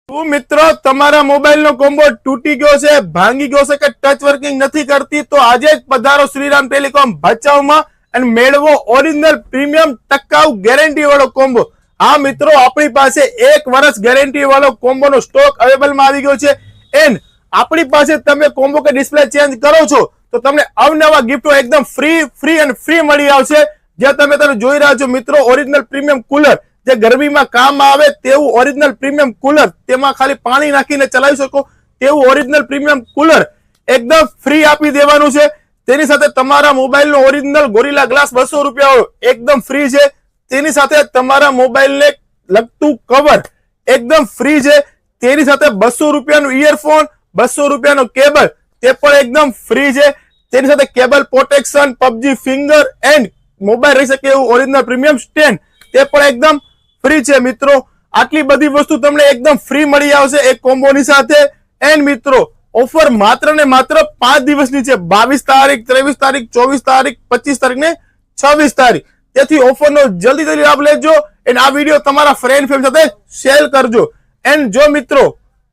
તું મિત્રો તમારા મોબાઈલ નો કોમ્બો તૂટી ગયો છે, ભાંગી ગયો છે કે ટચ વર્કિંગ નથી કરતી, તો આજે જ પધારો શ્રીરામ ટેલિકોમ ભચાઉમાં અને મેળવો ઓરિજિનલ પ્રીમિયમ ટકાઉ ગેરંટી વાળો કોમ્બો। હા મિત્રો, આપણી પાસે 1 વર્ષ ગેરંટી વાળો કોમ્બો નો સ્ટોક અવેલેબલ માં આવી ગયો છે। એન્ડ આપણી પાસે તમે કોમ્બો કે ડિસ્પ્લે ચેન્જ કરો છો તો તમને અવનવા ગિફ્ટો એકદમ ફ્રી મળી આવશે। જે તમે જોઈ રહ્યા છો મિત્રો, ઓરિજિનલ પ્રીમિયમ કુલર, જે ગરમીમાં કામ આવે તેવું ઓરિજિનલ પ્રીમિયમ કુલર, તેમાં ખાલી પાણી નાખીને ચલાવી શકો તેવું ઓરિજિનલ પ્રીમિયમ કુલર એકદમ ફ્રી આપી દેવાનું છે। તેની સાથે તમારા મોબાઈલ નો ઓરિજિનલ ગોરિલા ગ્લાસ 200 રૂપિયા એકદમ ફ્રી છે। તેની સાથે તમારા મોબાઈલ ને લગતું કવર એકદમ ફ્રી છે। તેની સાથે 200 રૂપિયાનું ઇયરફોન, 200 રૂપિયાનો કેબલ, તે પણ એકદમ ફ્રી છે। તેની સાથે cable protection, PUBG finger and mobile રહી શકે એવું ઓરિજિનલ પ્રીમિયમ સ્ટેન્ડ, તે પણ એકદમ ફ્રી છે। મિત્રો, આટલી બધી વસ્તુ તમને એકદમ ફ્રી મળી આવશે એક કોમ્બોની સાથે। એન્ડ મિત્રો, ઓફર માત્ર ને માત્ર 5 દિવસની છે, 22 તારીખ, 23 તારીખ, 24 તારીખ, 25 તારીખ ને 26 તારીખ। તેથી ઓફરનો જલ્દી લાભ લેજો અને આ વિડીયો તમારા ફ્રેન્ડ સાથે શેર કરજો। એન્ડ જો મિત્રો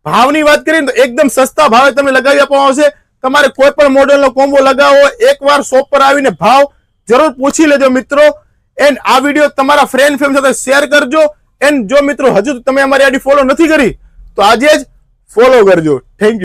ભાવની વાત કરીએ તો એકદમ સસ્તા ભાવે તમને લગાવી આપવામાં આવશે। તમારે કોઈ પણ મોડેલનો કોમ્બો લગાવવો, એકવાર શોપ પર આવીને ભાવ જરૂર પૂછી લેજો મિત્રો। એન્ડ આ વિડીયો તમારા ફ્રેન્ડ સાથે શેર કરજો। એન્ડ જો મિત્રો હજુ તમે અમારી આઈડી ફોલો નથી કરી તો આજે જ ફોલો કરજો। Thank you.